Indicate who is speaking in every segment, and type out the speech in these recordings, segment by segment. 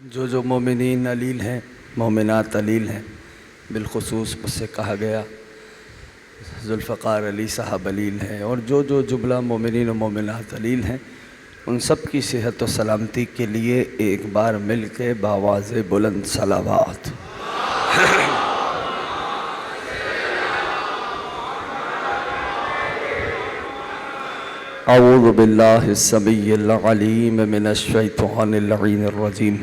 Speaker 1: جو مومنین علیل ہیں، مومنات علیل ہیں، بالخصوص مجھ سے کہا گیا ذوالفقار علی صاحب علیل ہیں، اور جو جملہ مومنین و مومنات علیل ہیں ان سب کی صحت و سلامتی کے لیے ایک بار مل کے بآواز بلند صلوات۔ اعوذ باللہ السمیع العلیم من الشیطان اللعین الرجیم۔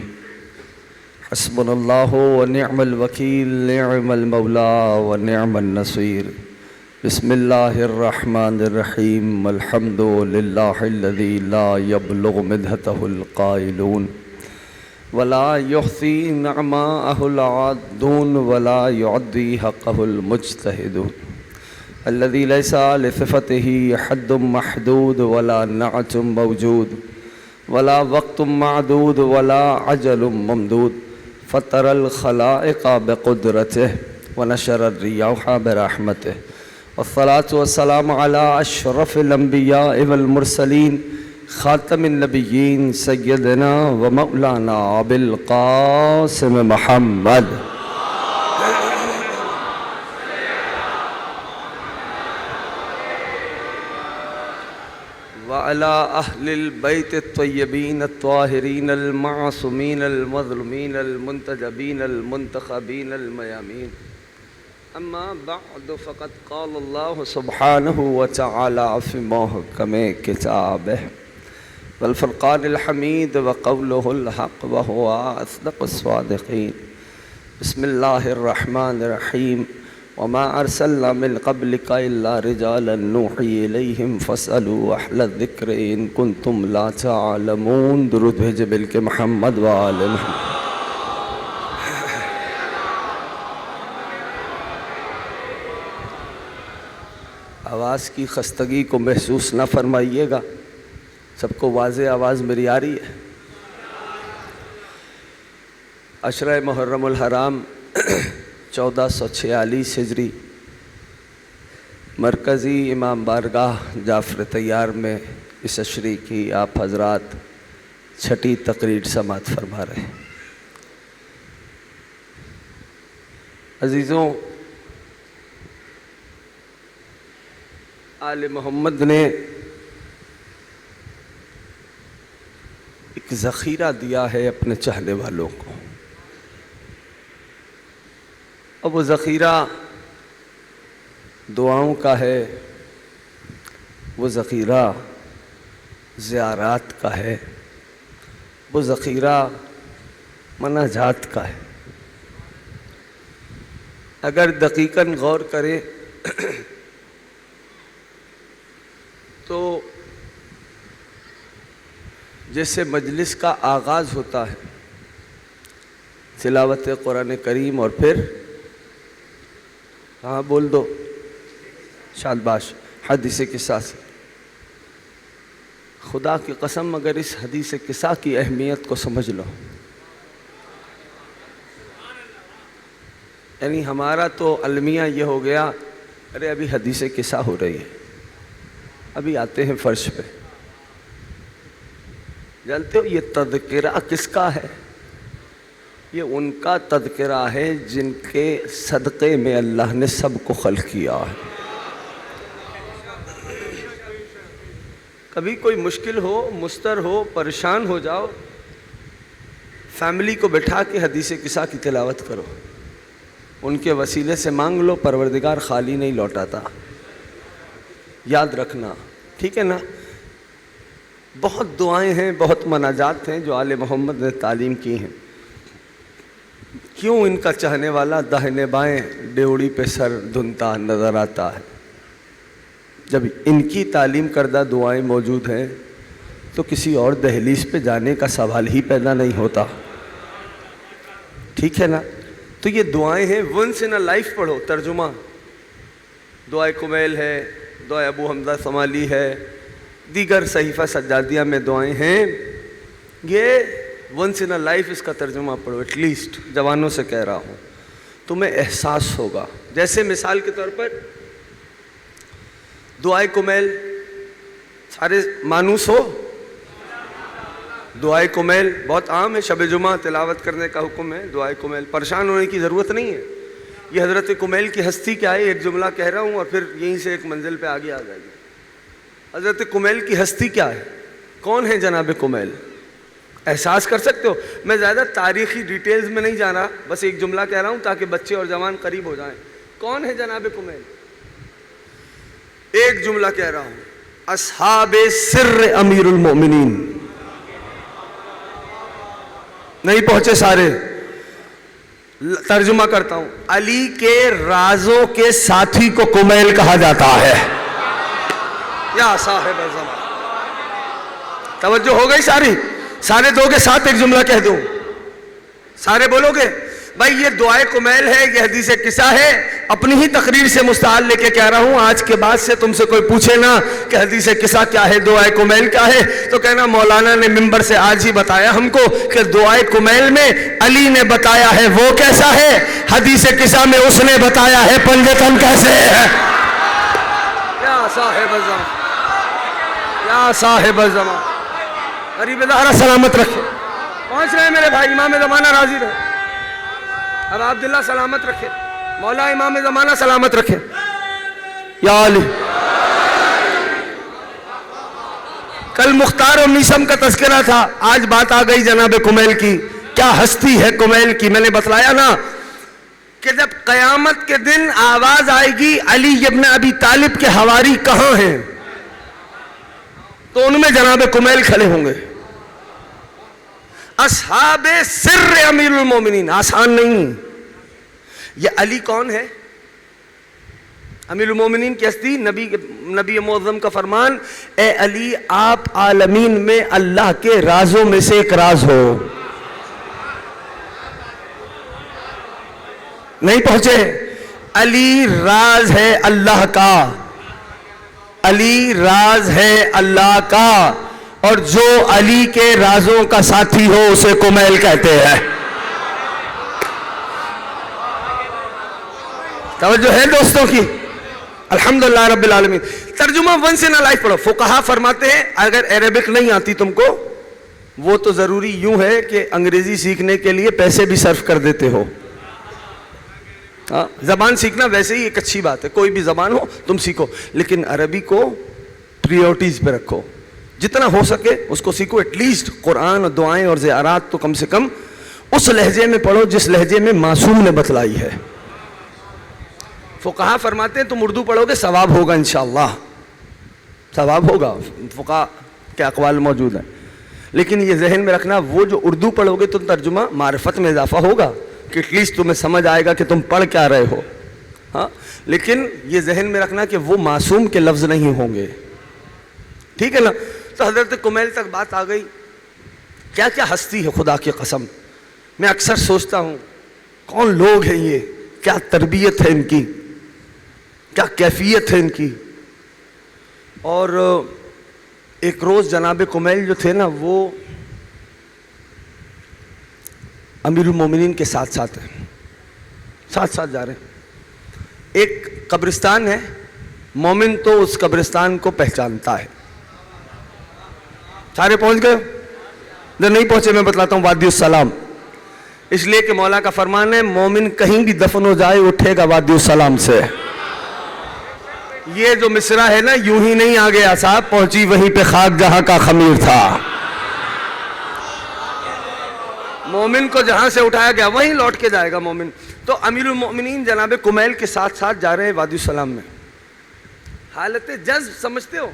Speaker 1: حسبنا اللہ ونعم الوکیل، نعم المولا ونعم النصیر۔ بسم اللہ الرحمن الرحیم۔ الحمد للہ الذی لا یبلغ مدحتہ القائلون ولا یحصی نعماءہ العادون ولا یعدی حقہ المجتہدون، الذي ليس لصفته حد محدود ولا نعت موجود ولا وقت معدود ولا عجل ممدود، فطر الخلائق بقدرته ونشر الرياح برحمته، والصلاة والسلام على أشرف الأنبياء والمرسلين خاتم النبيين سيدنا ومولانا أبي القاسم محمد وعلى أهل البيت الطيبين الطاهرين المعصومين المظلومين المنتجبين المنتخبين الميامين، أما بعد فقد قال الله سبحانه وتعالى في محكم كتابه والفرقان الحميد وقوله الحق وهو أصدق الصادقين۔ بسم الله الرحمن الرحيم۔ وما ارسلنا من قبلك الا رجالا نوحي اليهم فاسالوا اهل الذكر ان كنتم لا تعلمون۔ درود بھیجے بل کے محمد وآل محمد۔ آواز کی خستگی کو محسوس نہ فرمائیے گا، سب کو واضح آواز میری آ رہی ہے؟ عشرہ محرم الحرام 1446 ہجری، مرکزی امام بارگاہ جعفر طیار میں اس عشری کی آپ حضرات چھٹی تقریر سماعت فرما رہے ہیں۔ عزیزوں، آل محمد نے ایک ذخیرہ دیا ہے اپنے چاہنے والوں کو، اور وہ ذخیرہ دعاؤں کا ہے، وہ ذخیرہ زیارات کا ہے، وہ ذخیرہ مناجات کا ہے۔ اگر دقیقاً غور کریں تو جیسے مجلس کا آغاز ہوتا ہے تلاوت قرآن کریم، اور پھر ہاں بول دو شادباش حدیث قصہ سے، خدا کی قسم اگر اس حدیث قصہ کی اہمیت کو سمجھ لو، یعنی ہمارا تو المیہ یہ ہو گیا، ارے ابھی حدیث قصہ ہو رہی ہے، ابھی آتے ہیں فرش پہ۔ جانتے ہو یہ تذکرہ کس کا ہے؟ یہ ان کا تذکرہ ہے جن کے صدقے میں اللہ نے سب کو خلق کیا ہے۔ کبھی کوئی مشکل ہو، مستر ہو، پریشان ہو جاؤ، فیملی کو بٹھا کے حدیث قصہ کی تلاوت کرو، ان کے وسیلے سے مانگ لو، پروردگار خالی نہیں لوٹاتا، یاد رکھنا، ٹھیک ہے نا؟ بہت دعائیں ہیں، بہت مناجات ہیں جو آل محمد نے تعلیم کی ہیں۔ کیوں ان کا چاہنے والا داہنے بائیں ڈیوڑی پہ سر دھنتا نظر آتا ہے؟ جب ان کی تعلیم کردہ دعائیں موجود ہیں تو کسی اور دہلیز پہ جانے کا سوال ہی پیدا نہیں ہوتا، ٹھیک ہے نا؟ تو یہ دعائیں ہیں، ونس ان اے لائف پڑھو۔ ترجمہ دعائے کمیل ہے، دعائے ابو حمزہ سمالی ہے، دیگر صحیفہ سجادیہ میں دعائیں ہیں، یہ ونس ان اے لائف اس کا ترجمہ پڑھو، ایٹ لیسٹ جوانوں سے کہہ رہا ہوں، تمہیں احساس ہوگا۔ جیسے مثال کے طور پر دعائے کمیل سارے مانوس ہو، دعائے کمیل بہت عام ہے، شب جمعہ تلاوت کرنے کا حکم ہے. دعائے کمیل پریشان ہونے کی ضرورت نہیں ہے. یہ حضرت کمیل کی ہستی کیا ہے؟ ایک جملہ کہہ رہا ہوں اور پھر یہیں سے ایک منزل پہ آگے آ جائے گی. حضرت کمیل کی ہستی کیا ہے؟ کون ہے جناب کمیل؟ احساس کر سکتے ہو؟ میں زیادہ تاریخی ڈیٹیلز میں نہیں جا رہا، بس ایک جملہ کہہ رہا ہوں تاکہ بچے اور جوان قریب ہو جائیں. کون ہے جناب کمیل؟ ایک جملہ کہہ رہا ہوں، اصحاب سر امیر المؤمنین. نہیں پہنچے سارے؟ ترجمہ کرتا ہوں، علی کے رازوں کے ساتھی کو کمیل کہا جاتا ہے. یا صاحب الزمان. توجہ ہو گئی ساری؟ سارے دو کے ساتھ ایک جملہ کہہ دوں، سارے بولو گے؟ بھائی یہ دعائے کمیل ہے، یہ حدیث قصہ ہے. اپنی ہی تقریر سے مستعار لے کے کہہ رہا ہوں، آج کے بعد سے تم سے کوئی پوچھے نا کہ حدیث قصہ کیا ہے، دعائے کمیل کیا ہے، تو کہنا مولانا نے ممبر سے آج ہی بتایا ہم کو کہ دعائے کمیل میں علی نے بتایا ہے وہ کیسا ہے، حدیث قصہ میں اس نے بتایا ہے پنجتن کیسے ہے. یا صاحب الزمان، یا صاحب الزمان. غریب دارا سلامت رکھے. پہنچ رہے ہیں میرے بھائی، امام زمانہ راضی رہے. اب عبداللہ سلامت رکھے، مولا امام زمانہ سلامت رکھے. یا علی. کل مختار و میسم کا تذکرہ تھا، آج بات آ گئی جناب کمیل کی. کیا ہستی ہے کمیل کی. میں نے بتلایا نا کہ جب قیامت کے دن آواز آئے گی علی ابن ابی طالب کے حواری کہاں ہیں، تو ان میں جناب کمیل کھڑے ہوں گے. اصحاب سر امیر المومنین، آسان نہیں. یہ علی کون ہے؟ امیر المومنین کی ہستی. نبی معظم کا فرمان، اے علی آپ عالمین میں اللہ کے رازوں میں سے ایک راز ہو. نہیں پہنچے؟ علی راز ہے اللہ کا، علی راز ہے اللہ کا، اور جو علی کے رازوں کا ساتھی ہو اسے کمیل کہتے ہیں. توجہ ہے دوستوں کی؟ الحمدللہ رب العالمین. ترجمہ ونس ان لائف پڑھو. فقہا فرماتے ہیں اگر عربک نہیں آتی تم کو، وہ تو ضروری یوں ہے کہ انگریزی سیکھنے کے لیے پیسے بھی صرف کر دیتے ہو. زبان سیکھنا ویسے ہی ایک اچھی بات ہے، کوئی بھی زبان ہو تم سیکھو، لیکن عربی کو پریورٹیز پہ رکھو. جتنا ہو سکے اس کو سیکھو. ایٹ لیسٹ قرآن اور دعائیں اور زیارات تو کم سے کم اس لہجے میں پڑھو جس لہجے میں معصوم نے بتلائی ہے. فقہا فرماتے ہیں تم اردو پڑھو گے ثواب ہوگا انشاءاللہ، ثواب ہوگا. فقہا کے اقوال موجود ہیں، لیکن یہ ذہن میں رکھنا وہ جو اردو پڑھو گے تم ترجمہ معرفت میں اضافہ ہوگا کہ ایٹ لیسٹ تمہیں سمجھ آئے گا کہ تم پڑھ کیا رہے ہو. ہاں، لیکن یہ ذہن میں رکھنا کہ وہ معصوم کے لفظ نہیں ہوں گے. ٹھیک ہے نا؟ تو حضرت کمیل تک بات آ گئی. کیا کیا ہستی ہے خدا کی قسم. میں اکثر سوچتا ہوں کون لوگ ہیں یہ، کیا تربیت ہے ان کی، کیا کیفیت ہے ان کی. اور ایک روز جناب کمیل جو تھے نا وہ امیر المومنین کے ساتھ ساتھ جا رہے ہیں. ایک قبرستان ہے، مومن تو اس قبرستان کو پہچانتا ہے. سارے پہنچ گئے؟ جو نہیں پہنچے میں بتلاتا ہوں، وادی السلام. اس لیے کہ مولا کا فرمان ہے مومن کہیں بھی دفن ہو جائے اٹھے گا وادی السلام سے. یہ جو مصرع ہے نا یوں ہی نہیں آ گیا صاحب، پہنچی وہیں پہ خاک جہاں کا خمیر تھا. مومن کو جہاں سے اٹھایا گیا وہیں لوٹ کے جائے گا مومن. تو امیر المؤمنین جناب کمیل کے ساتھ ساتھ جا رہے ہیں وادی السلام میں. حالت جذب سمجھتے ہو؟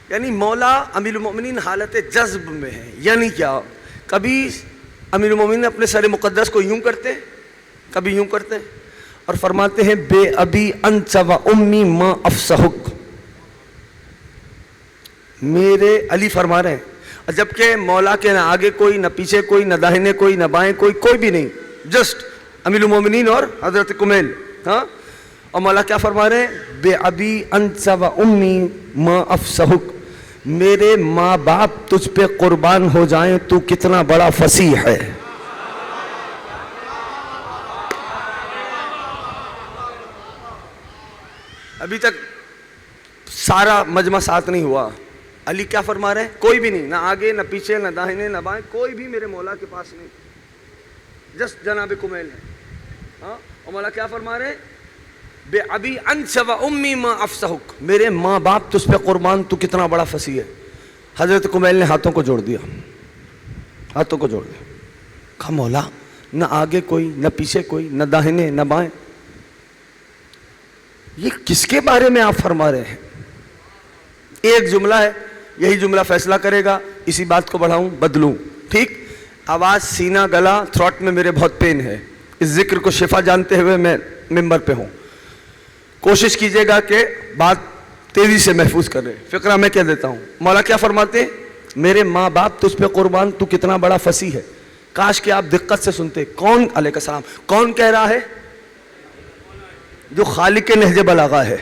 Speaker 1: یعنی مولا امیر المؤمنین حالت جذب میں ہے. یعنی کیا؟ کبھی امیر المؤمنین اپنے سر مقدس کو یوں کرتے ہیں، کبھی یوں کرتے ہیں، اور فرماتے ہیں بے ابی انت و امی ما افسحک. میرے علی فرما رہے ہیں، جبکہ مولا کے نہ آگے کوئی، نہ پیچھے کوئی، نہ داہنے کوئی، نہ بائیں کوئی بھی نہیں، جسٹ امیر المومنین اور حضرت کمیل. ہاں، اور مولا کیا فرما رہے ہیں؟ بے ابی انت و امی ما افسحک. میرے ماں باپ تجھ پہ قربان ہو جائیں تو کتنا بڑا فصیح ہے. ابھی تک سارا مجمع ساتھ نہیں ہوا. علی کیا فرما رہے ہیں؟ کوئی بھی نہیں، نہ آگے نہ پیچھے نہ داہنے نہ بائیں، کوئی بھی میرے مولا کے پاس نہیں، جسٹ جناب کمیل ہے. ہاں، اور مولا کیا فرما رہے ہیں؟ بے ابی انت و امی ما افسحک، میرے ماں باپ تجھ پہ قربان، تو کتنا بڑا فصیح ہے. حضرت کمیل نے ہاتھوں کو جوڑ دیا، ہاتھوں کو جوڑ دیا. کہا مولا نہ آگے کوئی نہ پیچھے کوئی نہ داہنے نہ بائیں، یہ کس کے بارے میں آپ فرما رہے ہیں؟ ایک جملہ ہے، یہی جملہ فیصلہ کرے گا اسی بات کو بڑھاؤں بدلوں. ٹھیک، آواز سینہ گلا تھروٹ میں میرے بہت پین ہے، اس ذکر کو شفا جانتے ہوئے میں ممبر پہ ہوں. کوشش کیجئے گا کہ بات تیزی سے محفوظ کر رہے. فقرہ میں کہہ دیتا ہوں. مولا کیا فرماتے ہیں؟ میرے ماں باپ تجھ پہ قربان، تو کتنا بڑا فصیح ہے. کاش کہ آپ دقت سے سنتے. کون؟ علیہ السلام. کون کہہ رہا ہے؟ جو خالق نہج بلاغہ ہے.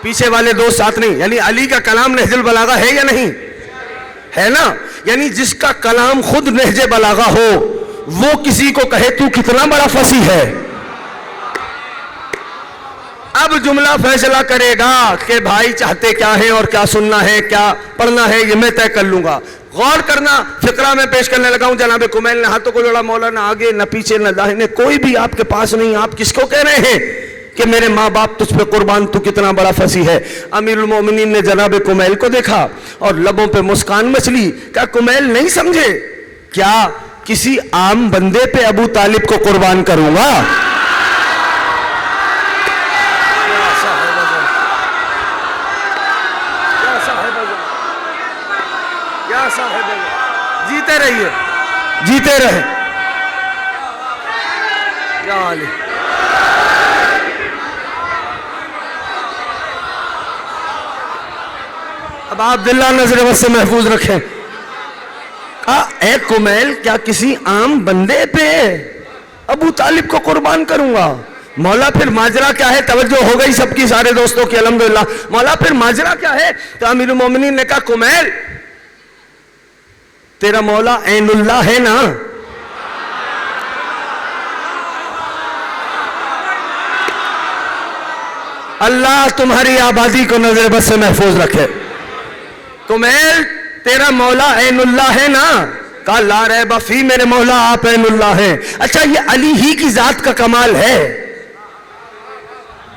Speaker 1: پیچھے والے دو ساتھ نہیں، یعنی علی کا کلام نہج البلاغہ ہے یا نہیں ہے نا؟ یعنی جس کا کلام خود نہج بلاغہ ہو وہ کسی کو کہے تو کتنا بڑا فصیح ہے. اب جملہ فیصلہ کرے گا کہ بھائی چاہتے کیا ہیں اور کیا سننا ہے کیا پڑھنا ہے، یہ میں طے کر لوں گا. غور کرنا، فقرہ میں پیش کرنے لگا ہوں. جناب کمیل نے ہاتھوں کو جوڑا. مولا نہ آگے نہ پیچھے نہ داہنے، کوئی بھی آپ کے پاس نہیں. آپ کس کو کہہ رہے ہیں کہ میرے ماں باپ تجھ پہ قربان، تو کتنا بڑا فصیح ہے. امیر المومنین نے جناب کمیل کو دیکھا اور لبوں پہ مسکان مچلی. کیا کمیل نہیں سمجھے؟ کیا کسی عام بندے پہ ابو طالب کو قربان کروں گا؟ جیتے رہیے، جیتے رہے. یا علی. اب آپ دلہ نظر بس سے محفوظ رکھیں. اے کمیل، کیا کسی عام بندے پہ ابو طالب کو قربان کروں گا؟ مولا پھر ماجرا کیا ہے؟ توجہ ہو گئی سب کی، سارے دوستوں کی الحمدللہ. مولا پھر ماجرا کیا ہے؟ تو امیر المومنین نے کہا کمیل تیرا مولا عین اللہ ہے نا؟ اللہ تمہاری آبادی کو نظر بس سے محفوظ رکھے. کمیل تیرا مولا عین اللہ ہے نا؟ کہا لا ریب فی، میرے مولا آپ عین اللہ ہیں. اچھا یہ علی ہی کی ذات کا کمال ہے.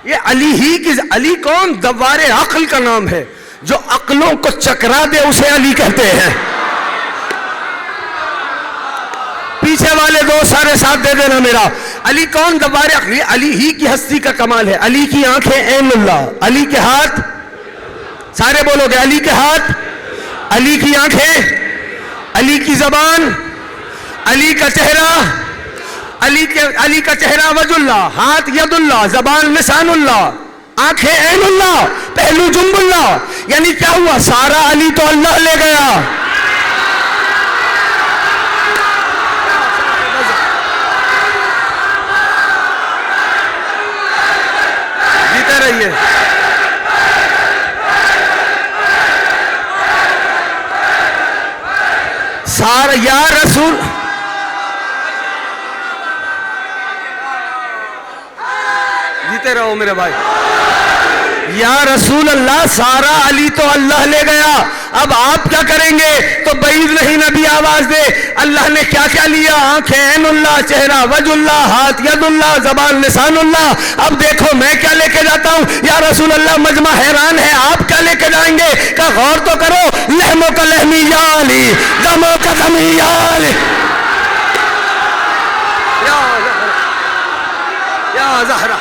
Speaker 1: یہ علی ہی کی، علی کون؟ دوار عقل کا نام ہے. جو عقلوں کو چکرا دے اسے علی کہتے ہیں. پیچھے والے دو سارے ساتھ دے دینا میرا. علی کون؟ دوار عقل. علی ہی کی ہستی کا کمال ہے. علی کی آنکھیں عین اللہ، علی کے ہاتھ، سارے بولو گے علی کے ہاتھ، علی کی آنکھیں، علی کی زبان، علی کا چہرہ، علی کا چہرہ وجہ اللہ، ہاتھ ید اللہ، زبان لسان اللہ، آنکھیں عین اللہ، پہلو جنب اللہ. یعنی کیا ہوا؟ سارا علی تو اللہ لے گیا. جیتے رہیے. سارا یا رسول، جیتے رہو میرے بھائی. یا رسول اللہ، سارا علی تو اللہ لے گیا. اب آپ کیا کریں گے؟ تو بعید نہیں نبی آواز دے. اللہ نے کیا کیا لیا؟ آنکھیں عین اللہ، چہرہ وجہ اللہ، ہاتھ ید اللہ، زبان لسان اللہ. اب دیکھو میں کیا لے کے جاتا ہوں. یا رسول اللہ مجمع حیران ہے، آپ کیا لے کے جائیں گے؟ کہ غور تو کرو. لحموں کا لحمی یا علی، دموں کا دمی یا علی. یا زہرا،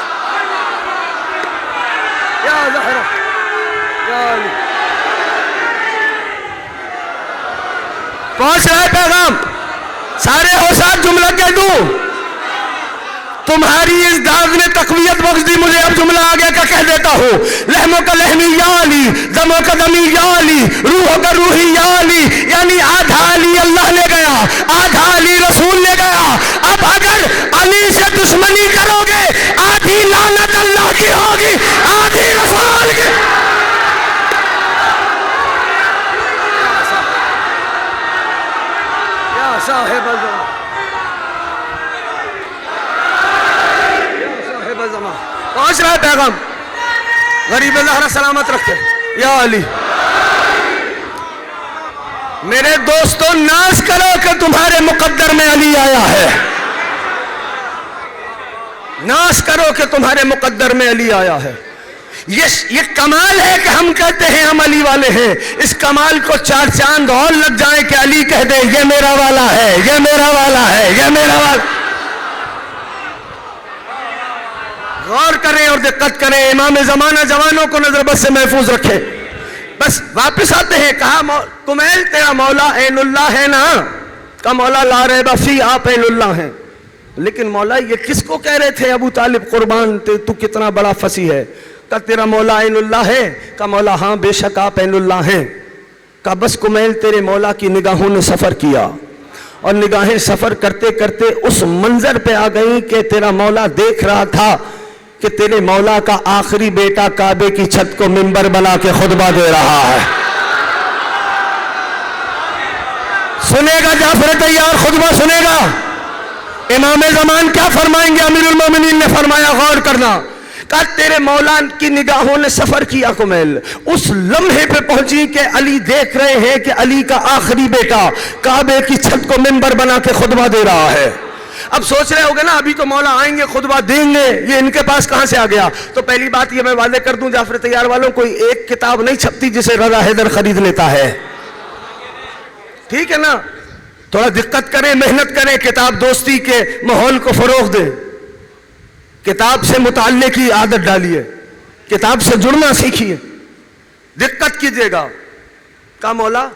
Speaker 1: یا زہرا، یا علی. پہنچ رہا ہے پیغام؟ سارے ہو ساتھ جملہ کہہ دوں. تمہاری اس داغ نے تقویت بخش دی مجھے. اب جملہ آگے کا کہہ دیتا ہوں. لحموں کا لحمی یا علی، دموں کا دمی یا علی، روحوں کا روحی یا علی. یعنی آدھا علی اللہ لے گیا، آدھا علی رسول لے گیا. اب اگر علی سے دشمنی کرو گے آدھی لعنت اللہ کی ہوگی، آدھی رسول کی. یا صاحب الزمان، یا صاحب الزمان. پہنچ رہا ہے پیغام؟ غریب زہرا سلامت رکھے یا علی۔ میرے دوستو ناز کرو کہ تمہارے مقدر میں علی آیا ہے، ناز کرو کہ تمہارے مقدر میں علی آیا ہے۔ یہ کمال ہے کہ ہم کہتے ہیں ہم علی والے ہیں، اس کمال کو چار چاند اور لگ جائیں کہ علی کہہ دے یہ میرا والا ہے، یہ میرا والا ہے، یہ میرا والا۔ غور کریں اور دقت کریں، امام زمانہ جوانوں کو نظر بس سے محفوظ رکھے۔ بس واپس آتے ہیں، کہا کمیل تیرا مولا عین اللہ ہے نا؟ کہا مولا لا ریب فی آپ عین اللہ ہیں۔ لیکن مولا یہ کس کو کہہ رہے تھے؟ ابو طالب قربان تو کتنا بڑا فصیح ہے۔ کہا تیرا مولا عین اللہ ہے؟ کہا مولا ہاں بے شک آپ عین اللہ ہیں۔ کہا بس کمیل تیرے مولا کی نگاہوں نے سفر کیا، اور نگاہیں سفر کرتے کرتے اس منظر پہ آ گئیں کہ تیرا مولا دیکھ رہا تھا کہ تیرے مولا کا آخری بیٹا کعبے کی چھت کو منبر بنا کے خطبہ دے رہا ہے۔ سنے گا جعفر طیار خطبہ سنے گا؟ امام زمان کیا فرمائیں گے؟ امیر المومنین نے فرمایا غور کرنا، کہا تیرے مولا کی نگاہوں نے سفر کیا کمیل، اس لمحے پہ پہنچی کہ علی دیکھ رہے ہیں کہ علی کا آخری بیٹا کعبے کی چھت کو منبر بنا کے خطبہ دے رہا ہے۔ اب سوچ رہے ہوگے نا ابھی تو مولا آئیں گے خطبہ دیں گے، یہ ان کے پاس کہاں سے آ گیا؟ تو پہلی بات یہ میں واضح کر دوں جعفر طیار والوں، کوئی ایک کتاب نہیں چھپتی جسے رضا حیدر خرید لیتا ہے، ٹھیک ہے نا؟ تھوڑا دقت کریں، محنت کریں، کتاب دوستی کے ماحول کو فروغ دیں، کتاب سے مطالعے کی عادت ڈالیے، کتاب سے جڑنا سیکھیے، دقت کیجیے گا۔ کہا مولا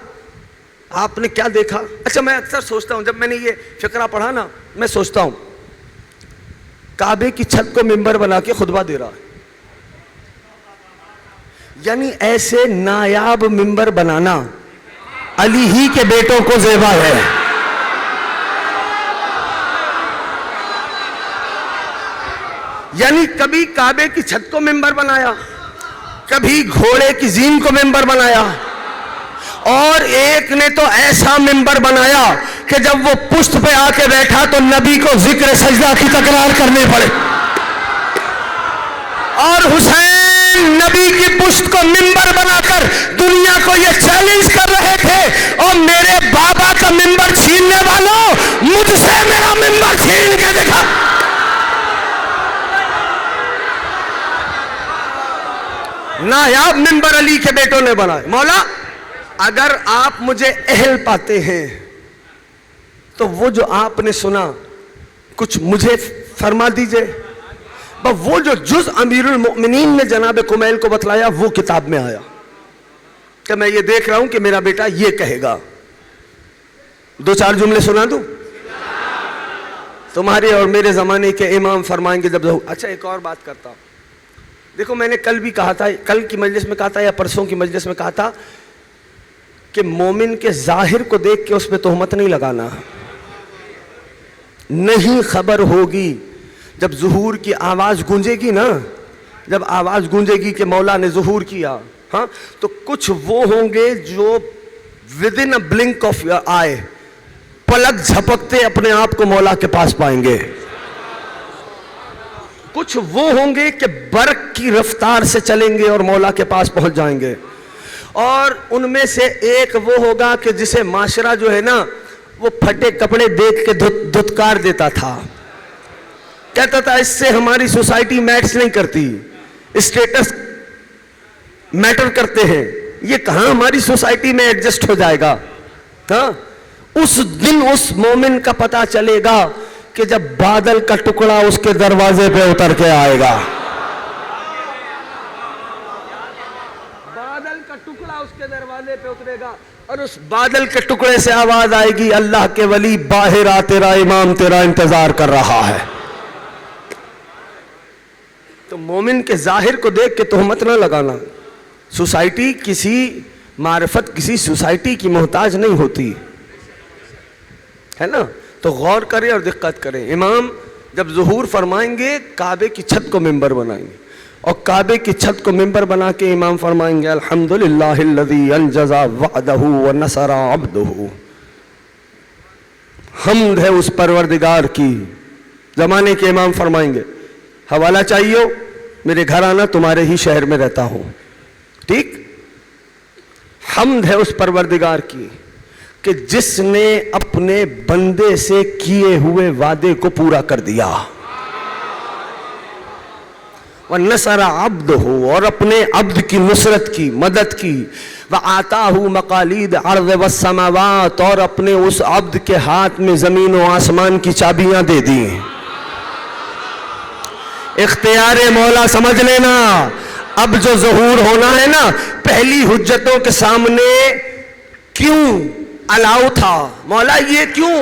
Speaker 1: آپ نے کیا دیکھا؟ اچھا میں اکثر سوچتا ہوں، جب میں نے یہ فقرہ پڑھا نا، میں سوچتا ہوں کعبے کی چھت کو منبر بنا کے خطبہ دے رہا ہے، یعنی ایسے نایاب منبر بنانا علی ہی کے بیٹوں کو زیبا ہے۔ یعنی کبھی کعبے کی چھت کو منبر بنایا، کبھی گھوڑے کی زین کو منبر بنایا، اور ایک نے تو ایسا منبر بنایا کہ جب وہ پشت پہ آ کے بیٹھا تو نبی کو ذکر سجدہ کی تکرار کرنی پڑے، اور حسین نبی کی پشت کو منبر بنا کر دنیا کو یہ چیلنج کر رہے تھے، اور میرے بابا کا منبر چھیننے والوں مجھ سے میرا منبر چھین کے دکھا۔ نایاب منبر علی کے بیٹوں نے بنائے۔ مولا اگر آپ مجھے اہل پاتے ہیں تو وہ جو آپ نے سنا کچھ مجھے فرما دیجئے، وہ جو جز امیر المؤمنین نے جناب کمیل کو بتلایا وہ کتاب میں آیا کہ میں یہ دیکھ رہا ہوں کہ میرا بیٹا یہ کہے گا۔ دو چار جملے سنا دوں؟ تمہارے اور میرے زمانے کے امام فرمائیں گے جب اچھا ایک اور بات کرتا ہوں، دیکھو میں نے کل بھی کہا تھا، کل کی مجلس میں کہا تھا یا پرسوں کی مجلس میں کہا تھا کہ مومن کے ظاہر کو دیکھ کے اس پہ تہمت نہیں لگانا، نہیں خبر ہوگی جب ظہور کی آواز گونجے گی نا، جب آواز گونجے گی کہ مولا نے ظہور کیا، ہاں تو کچھ وہ ہوں گے جو within a blink of your eye پلک جھپکتے اپنے آپ کو مولا کے پاس پائیں گے، کچھ وہ ہوں گے کہ برق کی رفتار سے چلیں گے اور مولا کے پاس پہنچ جائیں گے، اور ان میں سے ایک وہ ہوگا کہ جسے معاشرہ جو ہے نا وہ پھٹے کپڑے دیکھ کے دھتکار دیتا تھا، کہتا تھا اس سے ہماری سوسائٹی میٹس نہیں کرتی، اسٹیٹس میٹر کرتے ہیں، یہ کہاں ہماری سوسائٹی میں ایڈجسٹ ہو جائے گا۔ ہاں اس دن اس مومن کا پتہ چلے گا کہ جب بادل کا ٹکڑا اس کے دروازے پہ اتر کے آئے گا، بادل کا ٹکڑا اس کے دروازے پہ اترے گا، اور اس بادل کے ٹکڑے سے آواز آئے گی اللہ کے ولی باہر آ، تیرا امام تیرا انتظار کر رہا ہے۔ تو مومن کے ظاہر کو دیکھ کے تہمت نہ لگانا، سوسائٹی کسی معرفت کسی سوسائٹی کی محتاج نہیں ہوتی ہے نا، تو غور کریں اور دقت کریں۔ امام جب ظہور فرمائیں گے کعبے کی چھت کو منبر بنائیں گے، اور کعبے کی چھت کو منبر بنا کے امام فرمائیں گے الحمدللہ الذی انجز وعدہ ونصر عبدہ، حمد ہے اس پروردگار کی۔ زمانے کے امام فرمائیں گے، حوالہ چاہیے ہو میرے گھر آنا، تمہارے ہی شہر میں رہتا ہوں. ٹھیک. حمد ہے اس پروردگار کی کہ جس نے اپنے بندے سے کیے ہوئے وعدے کو پورا کر دیا. وَنَصَرَ عَبْدُهُ، اور اپنے عبد کی نصرت کی، مدد کی. وَآتَاهُ مَقَالِيدَ الْأَرْضِ وَالسَّمَاوَاتِ، اور اپنے اس عبد کے ہاتھ میں زمین و آسمان کی چابیاں دے دی. اختیار مولا سمجھ لینا. اب جو ظہور ہونا ہے نا، پہلی حجتوں کے سامنے کیوں الاؤ تھا، مولا یہ کیوں،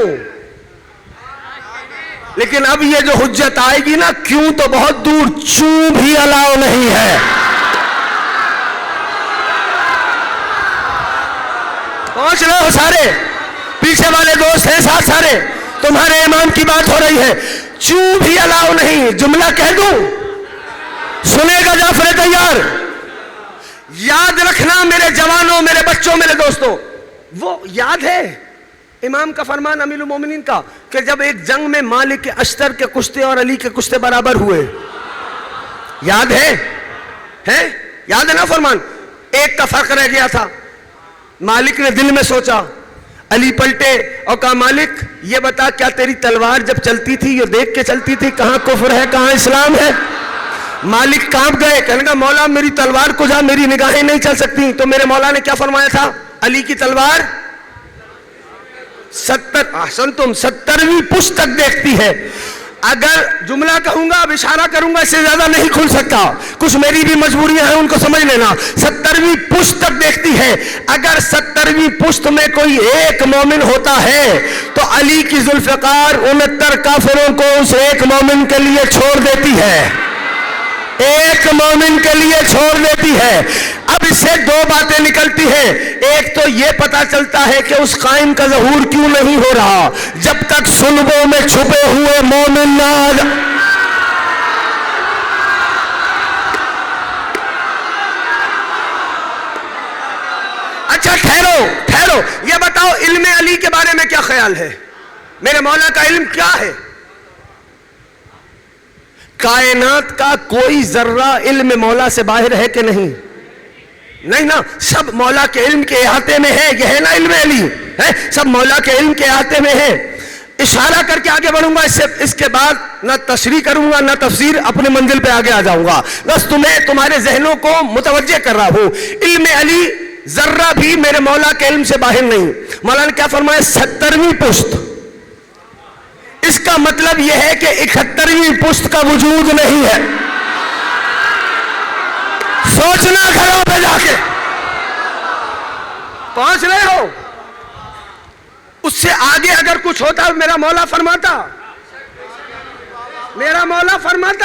Speaker 1: لیکن اب یہ جو حجت آئے گی نا، کیوں تو بہت دور، چوں بھی الاؤ نہیں ہے. پہنچ رہے ہو سارے؟ پیچھے والے دوست ہیں ساتھ سارے، تمہارے امام کی بات ہو رہی ہے. چوں بھی الاؤ نہیں. جملہ کہہ دوں، سنے گا جعفر طیار؟ یاد رکھنا میرے جوانوں، میرے بچوں، میرے دوستوں، وہ یاد ہے امام کا فرمان امیر المومنین کا کہ جب ایک جنگ میں مالک اشتر کے کشتے اور علی کے کشتے برابر ہوئے، یاد ہے یاد ہے نا فرمان؟ ایک کا فرق رہ گیا تھا. مالک نے دل میں سوچا، علی پلٹے اور کہا مالک یہ بتا، کیا تیری تلوار جب چلتی تھی یہ دیکھ کے چلتی تھی کہاں کفر ہے کہاں اسلام ہے؟ مالک کانپ گئے، کہنے کا مولا میری تلوار کو جا، میری نگاہیں نہیں چل سکتی. تو میرے مولا نے کیا فرمایا تھا؟ علی کی تلوار 70ویں پشت تک دیکھتی ہے. اگر جملہ کہوں گا، اب اشارہ کروں گا، اس سے زیادہ نہیں کھل سکتا، کچھ میری بھی مجبوریاں ہیں ان کو سمجھ لینا. 70ویں پشت تک دیکھتی ہے. اگر 70ویں پشت میں کوئی ایک مومن ہوتا ہے تو علی کی ذوالفقار 69 کافروں کو اس ایک مومن کے لیے چھوڑ دیتی ہے، ایک مومن کے لیے چھوڑ دیتی ہے. اب اس سے دو باتیں نکلتی ہیں. ایک تو یہ پتا چلتا ہے کہ اس قائم کا ظہور کیوں نہیں ہو رہا، جب تک صلبوں میں چھپے ہوئے مومن نہ آ جائیں. اچھا ٹھہرو، یہ بتاؤ علم علی کے بارے میں کیا خیال ہے؟ میرے مولا کا علم کیا ہے؟ کائنات کا کوئی ذرہ علم مولا سے باہر ہے کہ نہیں؟ نہیں نا، سب مولا کے علم کے احاطے میں ہے. یہ ہے نا علم علی ہے، سب مولا کے علم کے احاطے میں ہے. اشارہ کر کے آگے بڑھوں گا، اس کے بعد نہ تشریح کروں گا نہ تفسیر، اپنے منزل پہ آگے آ جاؤں گا. بس تمہارے ذہنوں کو متوجہ کر رہا ہوں. علم علی ذرہ بھی میرے مولا کے علم سے باہر نہیں. مولا نے کیا فرمایا؟ 70ویں پشت. اس کا مطلب یہ ہے کہ 71ویں پشت کا وجود نہیں ہے. سوچنا گھروں پہ جا کے. پہنچ رہے ہو؟ اس سے آگے اگر کچھ ہوتا میرا مولا فرماتا،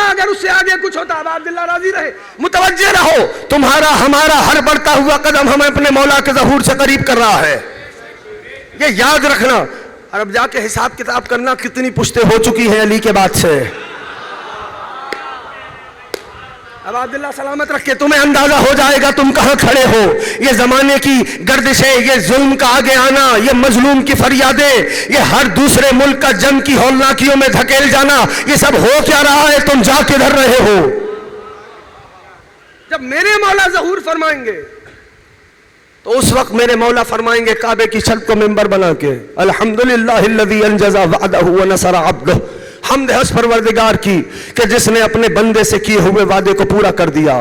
Speaker 1: اگر اس سے آگے کچھ ہوتا. اب عبداللہ راضی رہے، متوجہ رہو. تمہارا ہمارا ہر بڑھتا ہوا قدم ہمیں اپنے مولا کے ظہور سے قریب کر رہا ہے، یہ یاد رکھنا. اور اب جا کے حساب کتاب کرنا کتنی پشتیں ہو چکی ہیں علی کے بعد سے. اب عبداللہ سلامت رکھ کے تمہیں اندازہ ہو جائے گا تم کہاں کھڑے ہو. یہ زمانے کی گردشیں، یہ ظلم کا آگے آنا، یہ مظلوم کی فریادیں، یہ ہر دوسرے ملک کا جنگ کی ہولناکیوں میں دھکیل جانا، یہ سب ہو کیا رہا ہے؟ تم جا کدھر رہے ہو؟ جب میرے مولا ظہور فرمائیں گے تو اس وقت میرے مولا فرمائیں گے کعبے کی چھت کو منبر بنا کے، الحمدللہ الذی انجز وعدہ ونصر عبدہ. حمد ہے اس پروردگار کی کہ جس نے اپنے بندے سے کیے ہوئے وعدے کو پورا کر دیا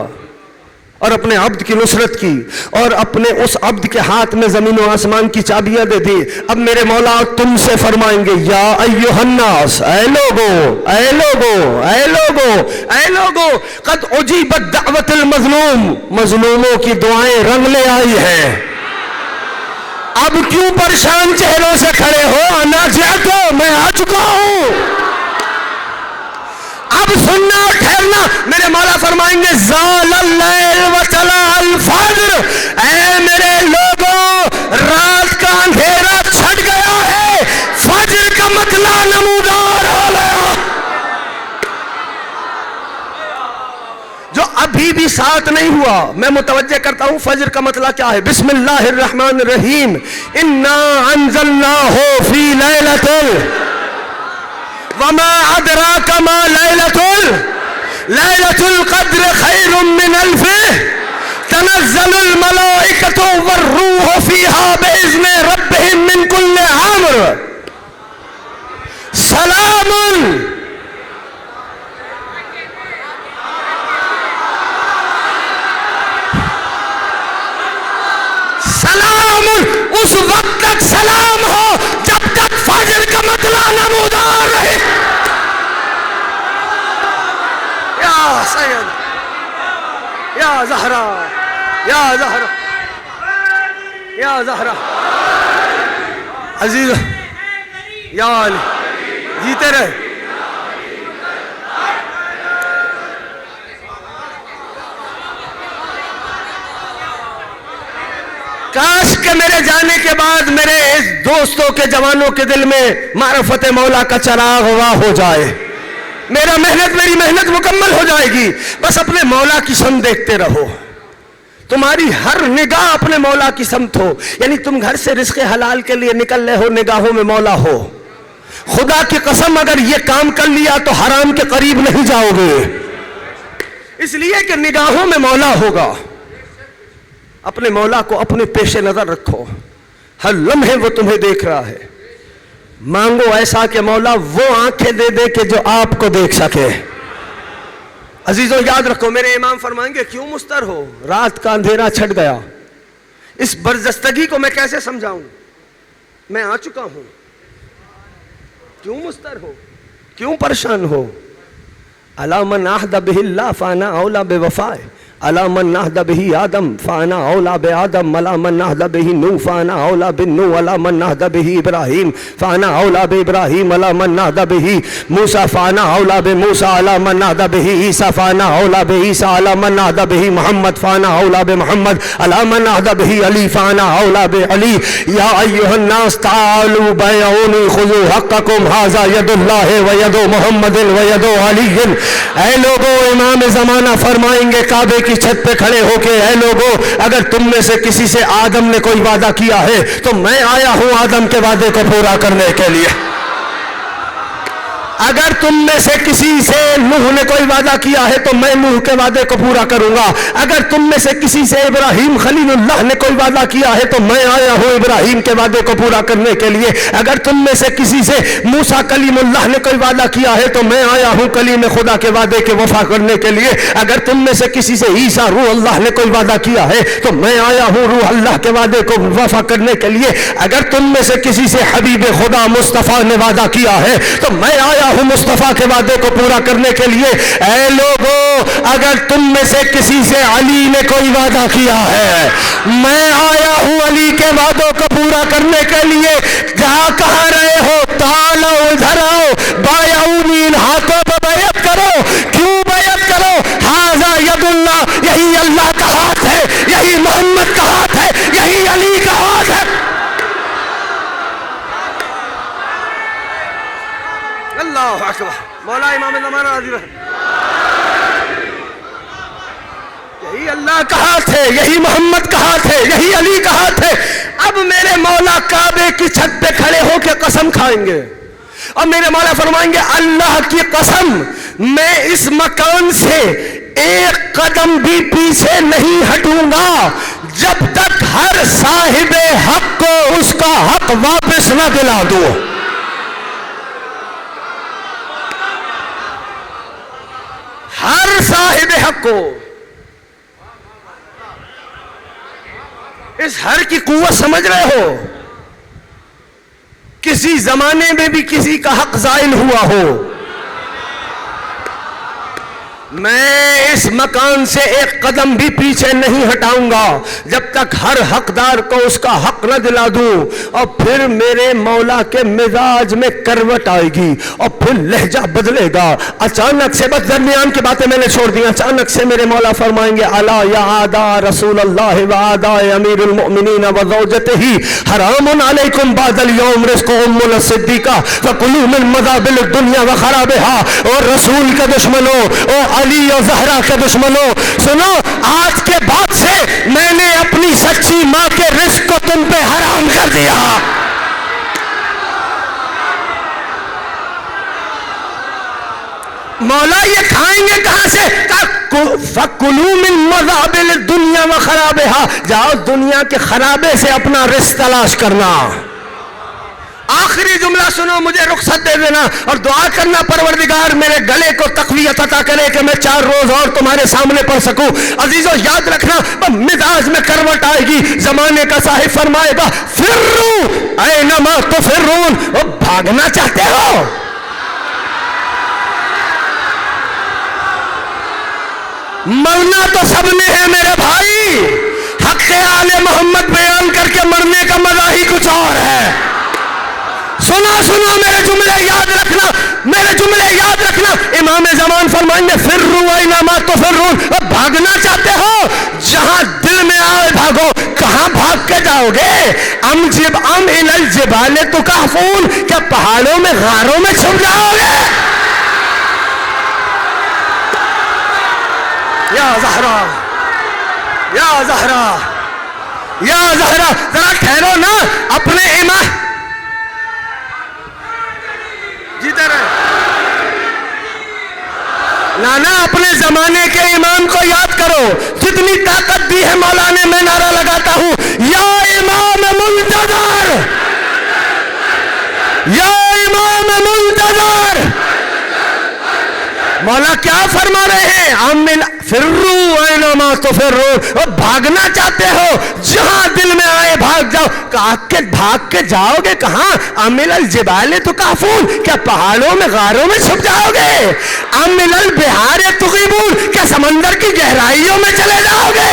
Speaker 1: اور اپنے عبد کی نصرت کی اور اپنے اس عبد کے ہاتھ میں زمین و آسمان کی چابیاں دے دی. اب میرے مولا تم سے فرمائیں گے، یا ایھا الناس، اے لوگو قد اجیبت دعوت المظلوم، مظلوموں کی دعائیں رنگ لے آئی ہیں. اب کیوں پریشان چہروں سے کھڑے ہو؟ انا جئتو، میں آ چکا ہوں. اب سننا اور ٹھہرنا. میرے مولا فرمائیں گے زال اللیل وطلع الفجر، اے میرے لوگوں رات کا اندھیرا چھٹ گیا ہے، فجر کا مطلع نمودار ہو گیا. جو ابھی بھی ساتھ نہیں ہوا میں متوجہ کرتا ہوں فجر کا مطلع کیا ہے. بسم اللہ الرحمن الرحیم، انا انزلناہ فی لیلۃ وما ادراک ما لیلۃ لیلۃ القدر خیر من الف تنزل الملائکۃ والروح فیہا بإذن ربہم من کل امر سلام سلام اس وقت تک سلام ہو جب تک فجر کا مطلع نمودار رہے. یا سید یا زہرا یا زہرا یا زہرا عزیز یا علی جیتے رہے. کاش کہ میرے جانے کے بعد میرے اس دوستوں کے جوانوں کے دل میں معرفت مولا کا چراغ ہوا ہو جائے. میری محنت مکمل ہو جائے گی. بس اپنے مولا کی سمت دیکھتے رہو. تمہاری ہر نگاہ اپنے مولا کی سمت ہو. یعنی تم گھر سے رزق حلال کے لیے نکل رہے ہو, نگاہوں میں مولا ہو. خدا کی قسم اگر یہ کام کر لیا تو حرام کے قریب نہیں جاؤ گے, اس لیے کہ نگاہوں میں مولا ہوگا. اپنے مولا کو اپنے پیش نظر رکھو. ہر لمحے وہ تمہیں دیکھ رہا ہے. مانگو ایسا کہ مولا وہ آنکھیں دے دے کہ جو آپ کو دیکھ سکے. عزیزوں یاد رکھو, میرے امام فرمائیں گے کیوں مستر ہو, رات کا اندھیرا چھٹ گیا. اس برزستگی کو میں کیسے سمجھاؤں, میں آ چکا ہوں. کیوں مستر ہو, کیوں پریشان ہو. الا من احد به اللہ فانا اولا بے وفائے, الا من نهد به آدم فانا اولا بآدم, الا من نهد به نوح فانا اولا بالنوح, الا من نهد به ابراہیم فانا اولا بابراہیم, الا من نهد به موسیٰ فانا اولا بموسیٰ, الا من نهد به عیسیٰ فانا اولا بعیسیٰ, الا من نهد به محمد فانا اولا بمحمد, الا من نهد به علی فانا اولا بعلی. یا ایها الناس تعالوا بیعونی خذوا حقکم هذا ید اللہ وید محمد وید علی. اے لوگو, امام زمانہ فرمائیں گے کعبے کی چھت پہ کھڑے ہو کے, اے لوگو اگر تم میں سے کسی سے آدم نے کوئی وعدہ کیا ہے تو میں آیا ہوں آدم کے وعدے کو پورا کرنے کے لیے. اگر تم میں سے کسی سے نوح نے کوئی وعدہ کیا ہے تو میں نوح کے وعدے کو پورا کروں گا. اگر تم میں سے کسی سے ابراہیم خلیل اللہ نے کوئی وعدہ کیا ہے تو میں آیا ہوں ابراہیم کے وعدے کو پورا کرنے کے لیے. اگر تم میں سے کسی سے موسیٰ کلیم اللہ نے کوئی وعدہ کیا ہے تو میں آیا ہوں کلیم خدا کے وعدے کے وفا کرنے کے لیے. اگر تم میں سے کسی سے عیسیٰ روح اللہ نے کوئی وعدہ کیا ہے تو میں آیا ہوں روح اللہ کے وعدے کو وفا کرنے کے لیے. اگر تم میں سے کسی سے حبیب خدا مصطفیٰ نے وعدہ کیا ہے تو میں آیا ہوں مصطفیٰ کے وعدے کو پورا کرنے کے لیے. اے لوگو, اگر تم میں سے کسی سے علی نے کوئی وعدہ کیا ہے میں آیا ہوں علی کے وعدوں کو پورا کرنے کے لیے. جہاں کہاں رہے ہو تعالو ادھر آؤ, بایعونی, ان ہاتھوں پہ بیعت کرو. کیوں بیعت کرو؟ ھذا ید اللہ, یہی اللہ کا ہاتھ ہے, یہی محمد کا ہاتھ ہے, یہی علی کا ہاتھ ہے. اللہ اکبر. مولا امام زمانہ راضی رہے. یہی اللہ کا ہاتھ ہے, یہی محمد کا ہاتھ ہے, یہی علی کا ہاتھ ہے. اب میرے مولا کعبے کی چھت پہ کھڑے ہو کے قسم کھائیں گے اور میرے مولا فرمائیں گے اللہ کی قسم میں اس مکان سے ایک قدم بھی پیچھے نہیں ہٹوں گا جب تک ہر صاحب حق کو اس کا حق واپس نہ دلا دوں. ہر صاحب حق کو. اس ہر کی قوت سمجھ رہے ہو؟ کسی زمانے میں بھی کسی کا حق زائل ہوا ہو, میں اس مکان سے ایک قدم بھی پیچھے نہیں ہٹاؤں گا جب تک ہر حقدار کو اس کا حق نہ دلا دوں. اور پھر میرے مولا کے مزاج میں کروٹ آئے گی اور پھر لہجہ بدلے گا. اچانک سے, بس درمیان کی باتیں میں نے چھوڑ دی, اچانک سے میرے مولا فرمائیں گے الا یا آدا رسول اللہ و آدا امیر المؤمنین و زوجتہ حرام علیکم بعد اليوم رزق ام الصدیقہ فکلوا من مذابل الدنیا و خرابها. اور رسول کے دشمنوں, اور علی اور زہرا کے دشمنوں, سنو, آج کے بعد سے میں نے اپنی سچی ماں کے رزق کو تم پہ حرام کر دیا. مولا یہ کھائیں گے کہاں سے؟ فَكُلُوا مِن مَذَابِلِ الدُّنْيَا وَخَرَابِهَا، جاؤ دنیا کے خرابے سے اپنا رزق تلاش کرنا۔ آخری جملہ سنو، مجھے رخصت دے دینا اور دعا کرنا پروردگار میرے گلے کو تقویت عطا کرے کہ میں 4 روز اور تمہارے سامنے پڑھ سکوں۔ عزیزو یاد رکھنا، مزاج میں کروٹ آئے گی، زمانے کا صاحب فرمائے گا فروا اینما تفرون، وہ بھاگنا چاہتے ہو؟ مرنا تو سب نے ہے میرے بھائی، حق آل محمد بیان کر کے مرنے کا مزہ ہی کچھ اور ہے۔ سنو میرے جملے یاد رکھنا، میرے جملے یاد رکھنا۔ امام زمان فرمائیں گے فروا اینما تفرون، اب بھاگنا چاہتے ہو جہاں دل میں آئے بھاگو۔ کہاں بھاگ کے جاؤ گے؟ ام الی الجبال تکہفون، کیا پہاڑوں میں غاروں میں چھپ جاؤ گے؟ یا زہرا یا زہرا یا زہرا، ذرا ٹھہرو نا، اپنے امام جیتے رہے نانا، اپنے زمانے کے امام کو یاد کرو، جتنی طاقت دی ہے مولا نے۔ میں نعرہ لگاتا ہوں یا امام منتظر، یا امام منتظر۔ مولا کیا فرما رہے ہیں؟ امن فروا اینما تفرون، اور بھاگنا چاہتے ہو جہاں دل میں آئے بھاگ جاؤ۔ بھاگ کے جاؤ گے کہاں؟ امن الجبال تکہفون، کیا پہاڑوں میں غاروں میں چھپ جاؤ گے؟ امن البحار تغیبون، کیا سمندر کی گہرائیوں میں چلے جاؤ گے؟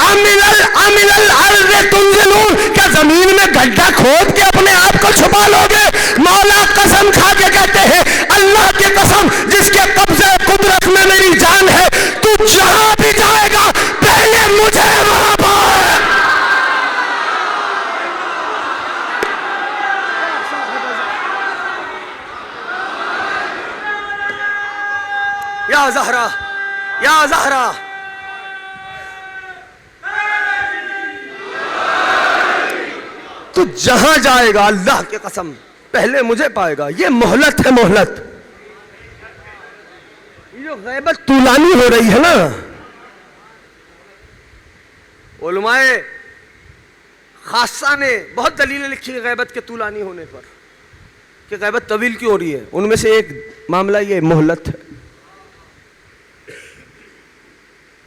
Speaker 1: امن الارض تنزلون، کیا زمین میں گڈھا کھود کے اپنے آپ کو چھپا لو گے؟ مولا قسم کھا کے کہتے ہیں، اللہ کی قسم جس کے قبضے قدرت میں میری جان ہے، تو جہاں بھی جائے گا پہلے مجھے وہاں پر۔ یا زہرا یا زہرا، تو جہاں جائے گا اللہ کی قسم پہلے مجھے پائے گا۔ یہ مہلت ہے، مہلت۔ یہ جو غیبت طولانی ہو رہی ہے نا، علماء خاصہ نے بہت دلیلیں لکھی غیبت کے طولانی ہونے پر کہ غیبت طویل کیوں ہو رہی ہے۔ ان میں سے ایک معاملہ یہ مہلت ہے۔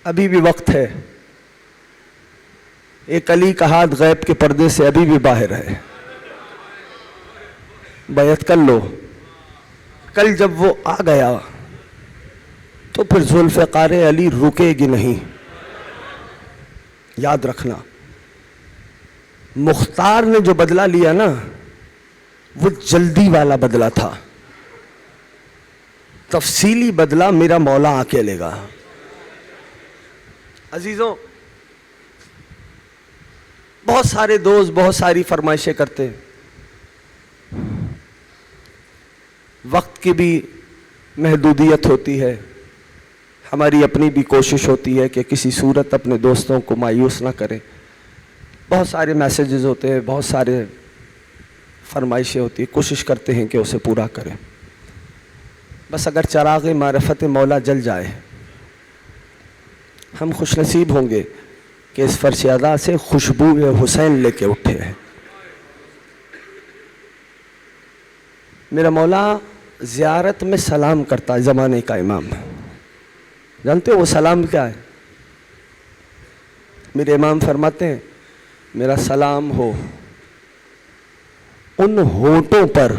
Speaker 1: ابھی بھی وقت ہے، ایک علی کا ہاتھ غیب کے پردے سے ابھی بھی باہر ہے، بیعت کر لو۔ کل جب وہ آ گیا تو پھر ذوالفقار علی رکے گی نہیں۔ یاد رکھنا، مختار نے جو بدلہ لیا نا، وہ جلدی والا بدلہ تھا، تفصیلی بدلہ میرا مولا آ کے لے گا۔ عزیزوں، بہت سارے دوست بہت ساری فرمائشیں کرتے ہیں، وقت کی بھی محدودیت ہوتی ہے، ہماری اپنی بھی کوشش ہوتی ہے کہ کسی صورت اپنے دوستوں کو مایوس نہ کریں۔ بہت سارے میسیجز ہوتے ہیں، بہت سارے فرمائشیں ہوتی ہیں، کوشش کرتے ہیں کہ اسے پورا کریں۔ بس اگر چراغ معرفت مولا جل جائے، ہم خوش نصیب ہوں گے کہ اس فرش ادا سے خوشبو حسین لے کے اٹھے ہیں۔ میرا مولا زیارت میں سلام کرتا ہے، زمانے کا امام۔ جانتے ہو وہ سلام کیا ہے؟ میرے امام فرماتے ہیں، میرا سلام ہو ان ہونٹوں پر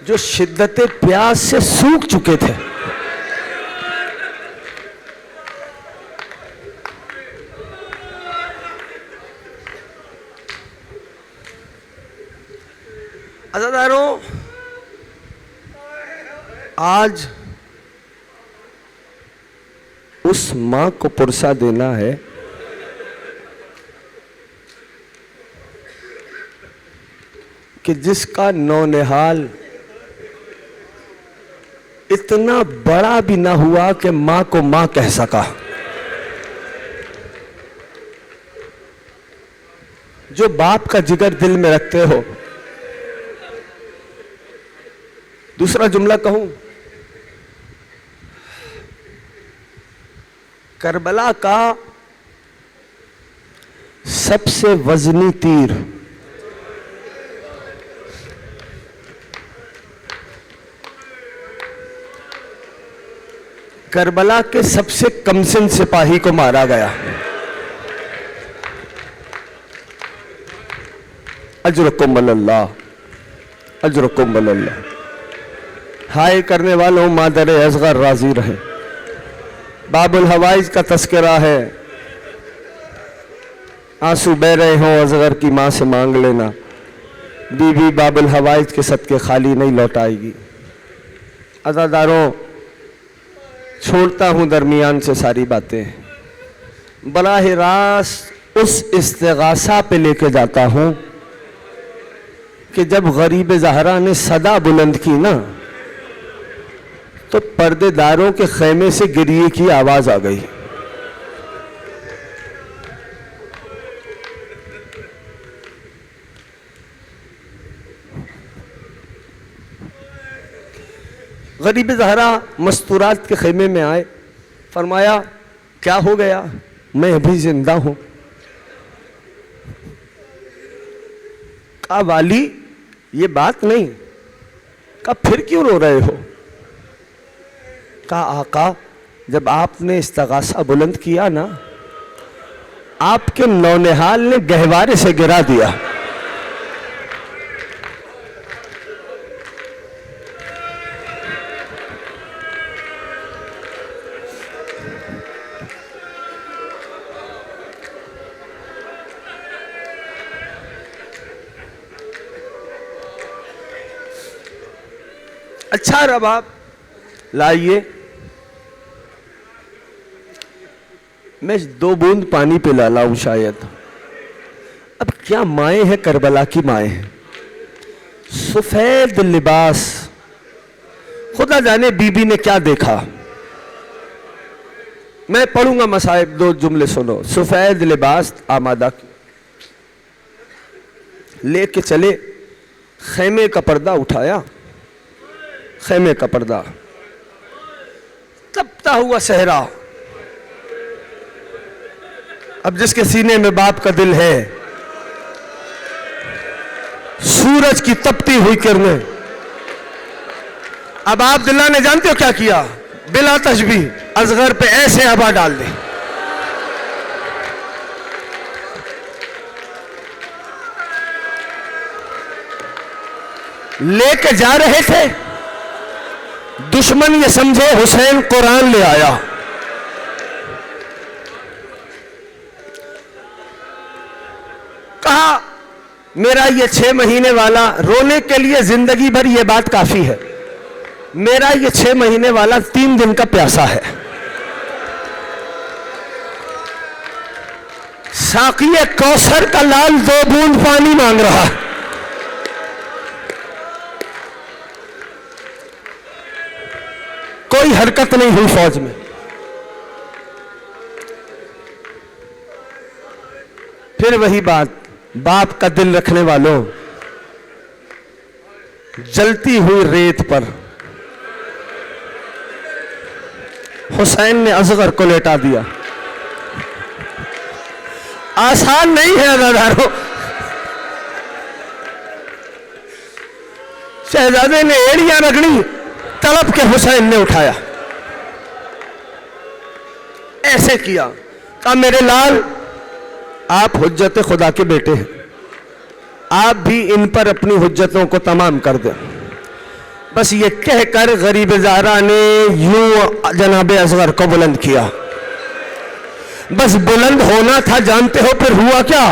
Speaker 1: جو شدت پیاس سے سوکھ چکے تھے۔ عزیزانو، آج اس ماں کو پرسہ دینا ہے کہ جس کا نونہال اتنا بڑا بھی نہ ہوا کہ ماں کو ماں کہہ سکا، جو باپ کا جگر دل میں رکھتے ہو، دوسرا جملہ کہوں، کربلا کا سب سے وزنی تیر کربلا کے سب سے کمسن سپاہی کو مارا گیا. اجرکم اللہ، اجرکم اللہ. ہائے کرنے والوں مادر اصغر راضی رہے. باب الحوائج کا تذکرہ ہے، آنسو بہ رہے ہوں اصغر کی ماں سے مانگ لینا، بی بی باب الحوائج کے صدقے خالی نہیں لوٹائے گی. عزاداروں، چھوڑتا ہوں درمیان سے ساری باتیں، براہ راست اس استغاثہ پہ لے کے جاتا ہوں کہ جب غریب زہرا نے صدا بلند کی نا تو پردے داروں کے خیمے سے گریے کی آواز آ گئی. غریب زہرا مستورات کے خیمے میں آئے، فرمایا کیا ہو گیا؟ میں ابھی زندہ ہوں. کہا والی یہ بات نہیں. کہا پھر کیوں رو رہے ہو؟ کہا آقا جب آپ نے استغاثہ بلند کیا نا، آپ کے نونہال نے گہوارے سے گرا دیا. اچھا رباب لائیے، میں 2 بوند پانی پلا لاؤں شاید. اب کیا مائیں ہیں کربلا کی مائیں ہیں، سفید لباس، خدا جانے بی بی نے کیا دیکھا. میں پڑھوں گا مصائب، 2 جملے سنو. سفید لباس آمادہ لے کے چلے، خیمے کا پردہ اٹھایا، خیمے کا پردہ، تپتا ہوا صحرا. اب جس کے سینے میں باپ کا دل ہے، سورج کی تپتی ہوئی کرنیں. اب عبداللہ نے جانتے ہو کیا کیا؟ بلا تشبیہ اصغر پہ ایسے ہوا ڈال دی. لے کے جا رہے تھے، دشمن یہ سمجھے حسین قرآن لے آیا. کہا میرا یہ 6 مہینے والا، رونے کے لیے زندگی بھر یہ بات کافی ہے، میرا یہ 6 مہینے والا 3 دن کا پیاسا ہے. ساقی کوثر کا لال 2 بوند پانی مانگ رہا. کوئی حرکت نہیں ہوئی فوج میں. پھر وہی بات، باپ کا دل رکھنے والوں، جلتی ہوئی ریت پر حسین نے اصغر کو لیٹا دیا. آسان نہیں ہے عزاداروں. شہزادے نے ایڑیاں رگڑی، تڑپ کے حسین نے اٹھایا، ایسے کیا. کہا میرے لال، آپ حجت خدا کے بیٹے ہیں، آپ بھی ان پر اپنی حجتوں کو تمام کر دیں. بس یہ کہہ کر غریب زہرا نے یوں جناب اصغر کو بلند کیا. بس بلند ہونا تھا، جانتے ہو پھر ہوا کیا؟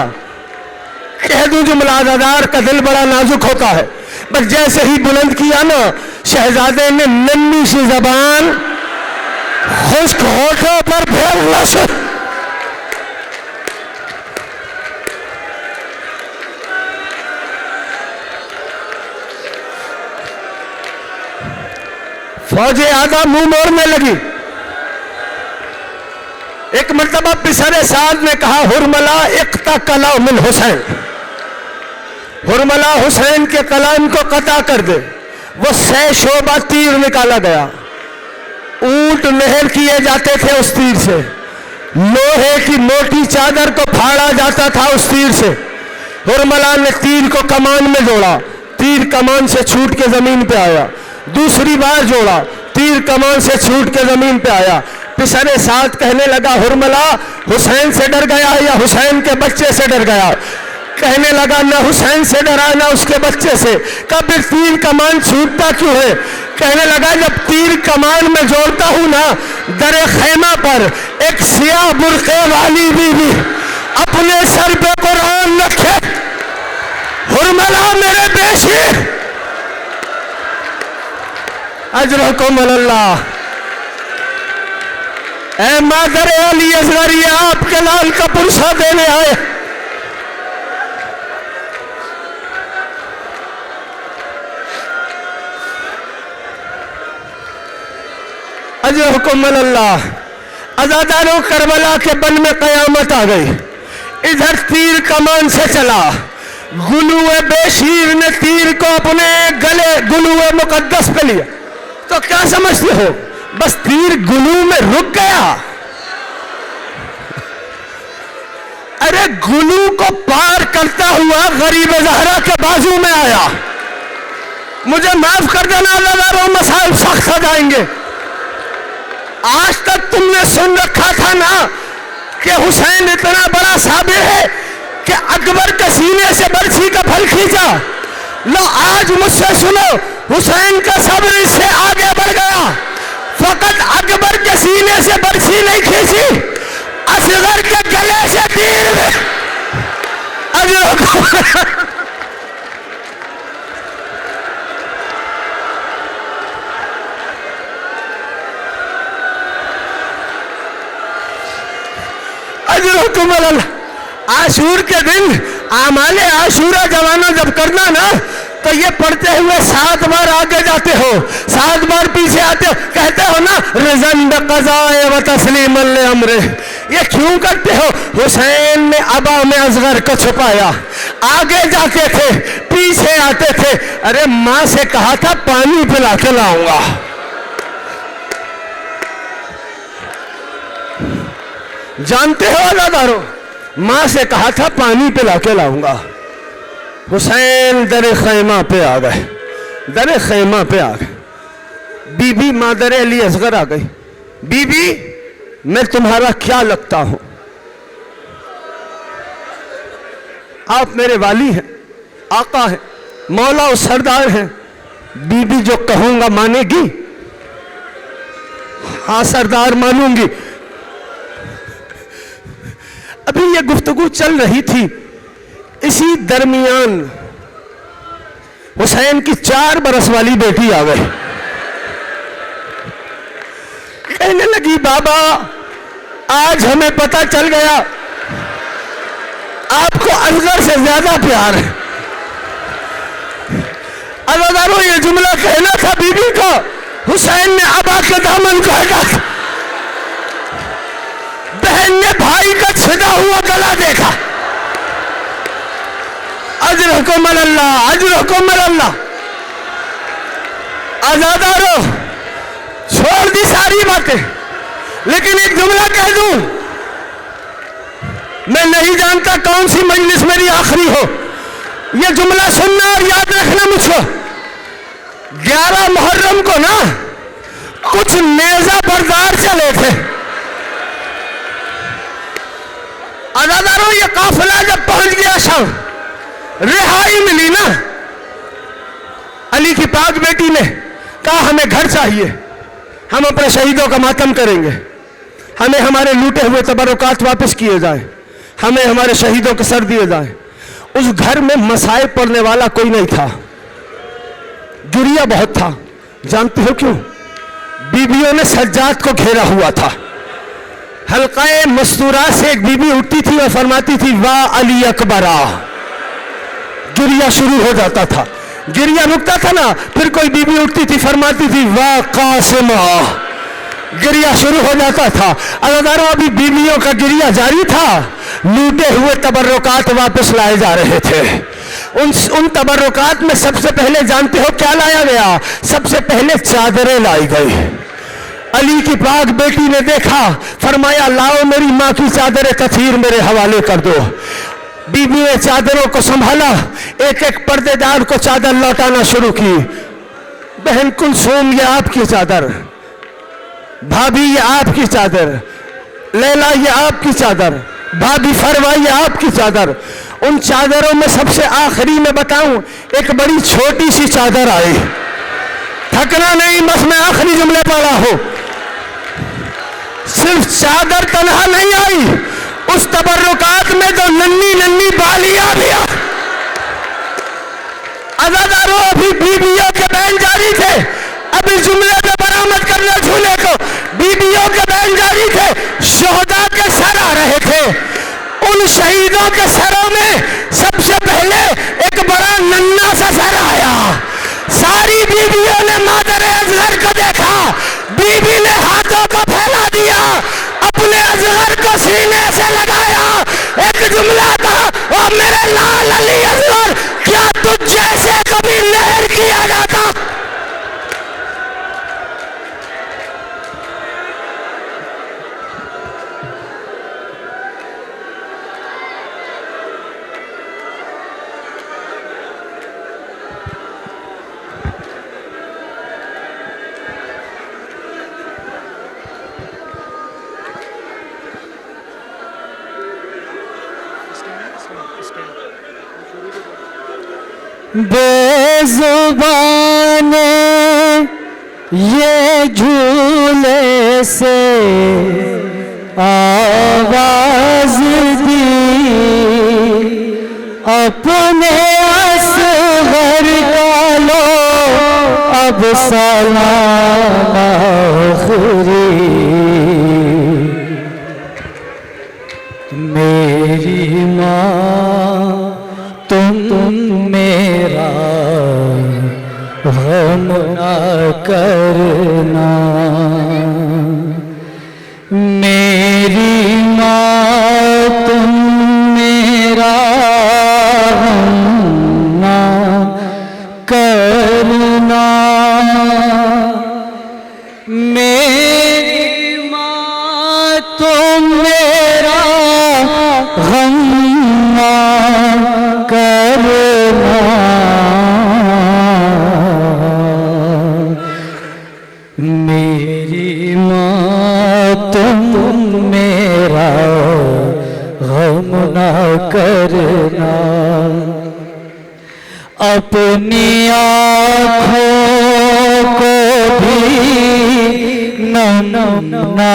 Speaker 1: کہہ دوں جملہ، عزادار کا دل بڑا نازک ہوتا ہے. بس جیسے ہی بلند کیا نا، شہزادے نے ننھی سی زبان خشک ہونٹوں پر پھیرنا سے فوج آدھا منہ موڑنے لگی. ایک مرتبہ پسر سعد نے کہا ہرملا اقطع کلام الحسین، ہرملا حسین کے کلام کو قطع کر دے. وہ 100 شعبہ تیر نکالا گیا، اونٹ نہر کیے جاتے تھے اس تیر سے، لوہے کی موٹی چادر کو پھاڑا جاتا تھا اس تیر سے۔ حرملہ نے تیر کو کمان میں جوڑا، تیر کمان سے چھوٹ کے زمین پہ آیا، دوسری بار جوڑا، تیر کمان سے چھوٹ کے زمین پہ آیا۔ پسرے ساتھ کہنے لگا حرملہ حسین سے ڈر گیا یا حسین کے بچے سے ڈر گیا؟ کہنے لگا نہ حسین سے ڈرا نہ اس کے بچے سے۔ کب تیر کمان چھوٹتا کیوں ہے؟ کہنے لگا جب تیر کمان میں جوڑتا ہوں نا، در خیمہ پر ایک سیاہ برقعے والی بیوی اپنے سر پہ قرآن رکھے، حرملہ میرے بیشی اجرکم اللہ، اے مادر علی اصغر، یہ آپ کے لال کا پرسہ دینے آئے۔ اجرکم اللہ۔ عزاداروں کربلا کے بن میں قیامت آ گئی، ادھر تیر کمان سے چلا، گلوے بیشیر نے تیر کو اپنے گلے گلوے مقدس پہ لیا۔ تو کیا سمجھتے ہو بس تیر گلو میں رک گیا؟ ارے گلو کو پار کرتا ہوا غریب زہرا کے بازو میں آیا۔ مجھے معاف کر دینا عزاداروں، مسائل سخت ہو جائیں گے۔ آج تک تم نے سن رکھا تھا نا کہ حسین اتنا بڑا صابر ہے کہ اکبر کے سینے سے برچھی کا پھل کھینچا۔ لو آج مجھ سے سنو، حسین کا صبر اس سے آگے بڑھ گیا۔ فقط اکبر کے سینے سے برچھی نہیں کھینچی، اصغر کے گلے سے تیر میں اجرکم اللہ۔ عاشور کے دن اعمال عاشورہ جوانوں جب کرنا نا تو یہ پڑھتے ہوئے 7 بار آگے جاتے ہو، 7 بار پیچھے آتے ہو، کہتے ہو نا رضاً بقضائے و تسلیما لامرہ۔ یہ کیوں کرتے ہو؟ حسین نے ابا میں اصغر کو چھپایا، آگے جاتے تھے پیچھے آتے تھے۔ ارے ماں سے کہا تھا پانی پلا کے لاؤں گا، جانتے ہو عزادارو، ماں سے کہا تھا پانی پلا کے لاؤں گا۔ حسین در خیمہ پہ آ گئے، در خیمہ پہ آ گئے۔ بی بی مادر علی اصغر آ گئی، بی بی میں تمہارا کیا لگتا ہوں؟ آپ میرے والی ہیں، آقا ہیں، مولا و سردار ہیں۔ بی بی جو کہوں گا مانے گی؟ ہاں سردار مانوں گی۔ ابھی یہ گفتگو چل رہی تھی، اسی درمیان حسین کی 4 برس والی بیٹی آ گئی، کہنے لگی بابا آج ہمیں پتہ چل گیا آپ کو اصغر سے زیادہ پیار ہے۔ عزاداروں یہ جملہ کہنا تھا بی بی کو، حسین نے ابا کے دامن کو ہٹا، بہن نے بھائی کا چھدا ہوا گلا دیکھا۔ اجرکم اللہ، اجرکم اللہ۔ عزادارو چھوڑ دی ساری باتیں، لیکن ایک جملہ کہہ دوں، میں نہیں جانتا کون سی مجلس میری آخری ہو، یہ جملہ سننا اور یاد رکھنا مجھ کو۔ 11 محرم کو نا کچھ نیزہ بردار چلے تھے، عزاداروں یہ قافلہ جب پہنچ گیا شام، رہائی ملی نا، علی کی پاک بیٹی نے کہا ہمیں گھر چاہیے، ہم اپنے شہیدوں کا ماتم کریں گے، ہمیں ہمارے لوٹے ہوئے تبرکات واپس کیے جائیں، ہمیں ہمارے شہیدوں کے سر دیے جائیں۔ اس گھر میں مصائب پڑھنے والا کوئی نہیں تھا، گریہ بہت تھا۔ جانتے ہو کیوں؟ بیویوں نے سجاد کو گھیرا ہوا تھا۔ حلقہ مستورات سے ایک بی بی اٹھتی تھی اور فرماتی تھی واہ علی اکبرہ، گریہ شروع ہو جاتا تھا، گریہ رکتا تھا نا، پھر کوئی بی بی اٹھتی تھی فرماتی تھی واہ قاسمہ، گریہ شروع ہو جاتا تھا۔ عزاداروں ابھی بیویوں کا گریہ جاری تھا، لوٹے ہوئے تبرکات واپس لائے جا رہے تھے۔
Speaker 2: ان تبرکات میں سب سے پہلے جانتے ہو کیا لایا گیا؟ سب سے پہلے چادریں لائی گئی۔ علی کی پاک بیٹی نے دیکھا، فرمایا لاؤ میری ماں کی چادر تطہیر میرے حوالے کر دو۔ بی بی نے چادروں کو سنبھالا، ایک ایک پردے دار کو چادر لوٹانا شروع کی۔ بہن کلثوم یہ آپ کی چادر، بھابھی یہ آپ کی چادر، لیلا یہ آپ کی چادر، بھابھی فروا یہ آپ کی چادر۔ ان چادروں میں سب سے آخری میں بتاؤں، ایک بڑی چھوٹی سی چادر آئی۔ تھکنا نہیں، بس میں آخری جملے پڑھا ہوں۔ صرف چادر تنہا نہیں آئی، اس تبرکات میں جو ننھی ننھی بالیاں بھی آئی۔ عزاداروں ابھی بیویوں کے بین جاری تھے، اب اس جملے میں برآمد کرنا جھولے کو، بیویوں کے بین جاری تھے، شہداء کے سر آ رہے تھے۔ ان شہیدوں کے سروں میں سب سے پہلے ایک بڑا ننھا سا سر آیا۔ ساری بیویوں نے مادر اصغر کو دیکھا، بی بی نے ہاتھوں کو پھیلا دیا، اپنے اصغر کو سینے سے لگایا، ایک جملہ تھا، او میرے لال علی اصغر، کیا تجھ جیسے کبھی لہر کیا جاتا؟ بے زبان یہ جھولے سے آواز دی، اپنے اصغر کا لو اب سلام آخری۔ میری ماں تم میرا غم نہ کرنا، میری ماں تم میرا غم نہ کرنا، میری ماں تم میرا غم نہ کرنا، میری ماں تم میرا غم نہ کرنا، اپنی آنکھوں کو بھی نم نہ